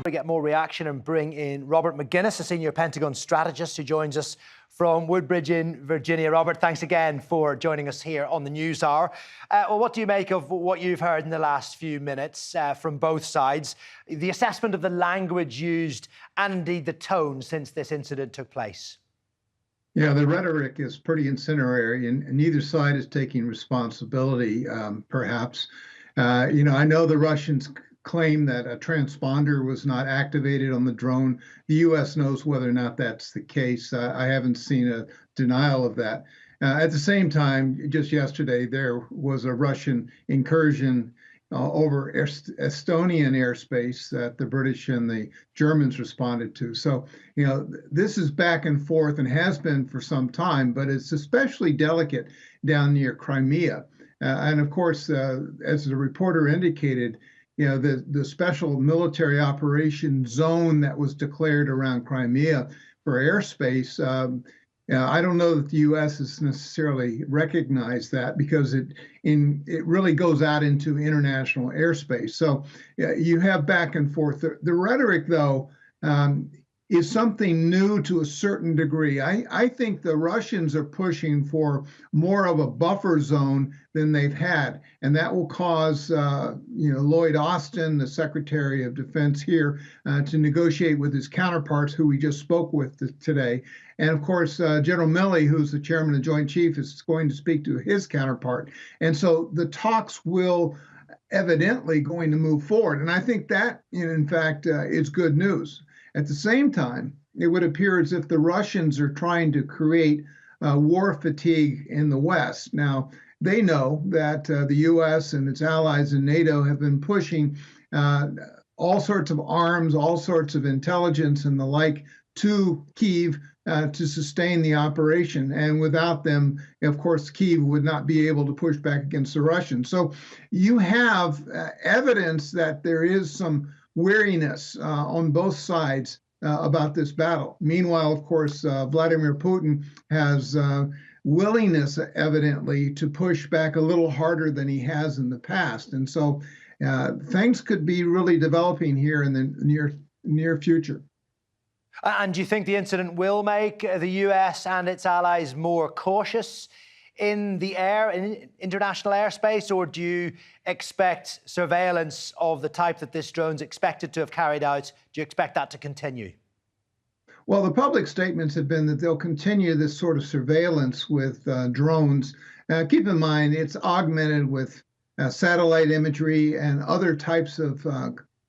We get more reaction and bring in Robert Maginnis, a senior Pentagon strategist who joins us from Woodbridge in Virginia. Robert, thanks again for joining us here on the News Hour. Well, what do you make of what you've heard in the last few minutes from both sides? The assessment of the language used and indeed the tone since this incident took place. Yeah, the rhetoric is pretty incendiary, and neither side is taking responsibility, perhaps. I know the Russians claim that a transponder was not activated on the drone. The U.S. knows whether or not that's the case. I haven't seen a denial of that. At the same time, just yesterday, there was a Russian incursion over Estonian airspace that the British and the Germans responded to. So, this is back and forth and has been for some time, but it's especially delicate down near Crimea. And of course, as the reporter indicated, the special military operation zone that was declared around Crimea for airspace, I don't know that the U.S. has necessarily recognized that because it really goes out into international airspace. So you have back and forth. The rhetoric, though, is something new to a certain degree. I think the Russians are pushing for more of a buffer zone than they've had, and that will cause Lloyd Austin, the Secretary of Defense here, to negotiate with his counterparts, who we just spoke with today. And of course, General Milley, who's the chairman of the Joint Chiefs, is going to speak to his counterpart. And so the talks will evidently going to move forward. And I think that, in fact, is good news. At the same time, it would appear as if the Russians are trying to create war fatigue in the West. Now, they know that the U.S. and its allies in NATO have been pushing all sorts of arms, all sorts of intelligence and the like to Kyiv to sustain the operation. And without them, of course, Kyiv would not be able to push back against the Russians. So you have evidence that there is some weariness on both sides about this battle. Meanwhile, of course, Vladimir Putin has willingness, evidently, to push back a little harder than he has in the past. And so things could be really developing here in the near future. And do you think the incident will make the US and its allies more cautious in the in international airspace, or do you expect surveillance of the type that this drone's expected to have carried out? Do you expect that to continue? Well, the public statements have been that they'll continue this sort of surveillance with drones. Keep in mind, it's augmented with satellite imagery and other types of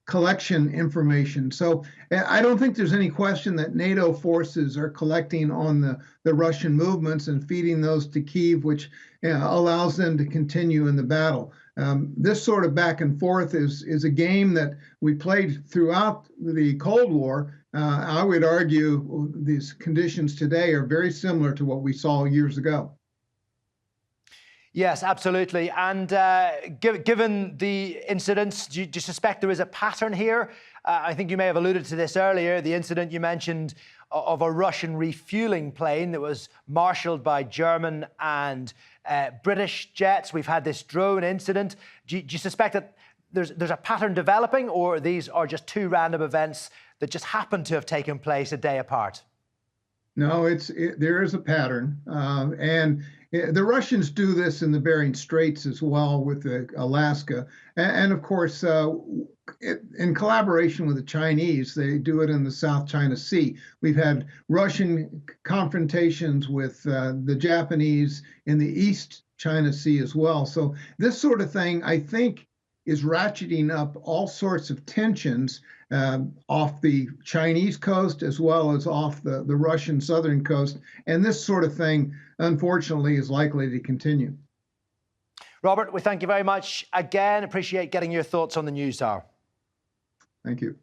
collection information. So I don't think there's any question that NATO forces are collecting on the Russian movements and feeding those to Kyiv, which allows them to continue in the battle. This sort of back and forth is a game that we played throughout the Cold War. I would argue these conditions today are very similar to what we saw years ago. Yes, absolutely. And given the incidents, do you suspect there is a pattern here? I think you may have alluded to this earlier, the incident you mentioned of a Russian refueling plane that was marshaled by German and British jets. We've had this drone incident. Do you suspect that there's a pattern developing, or these are just two random events that just happen to have taken place a day apart? No, there is a pattern, and the Russians do this in the Bering Straits as well with Alaska, and of course, in collaboration with the Chinese, they do it in the South China Sea. We've had Russian confrontations with the Japanese in the East China Sea as well. So this sort of thing, I think, is ratcheting up all sorts of tensions off the Chinese coast as well as off the Russian southern coast. And this sort of thing, unfortunately, is likely to continue. Robert, we thank you very much again. Appreciate getting your thoughts on the News Hour. Thank you.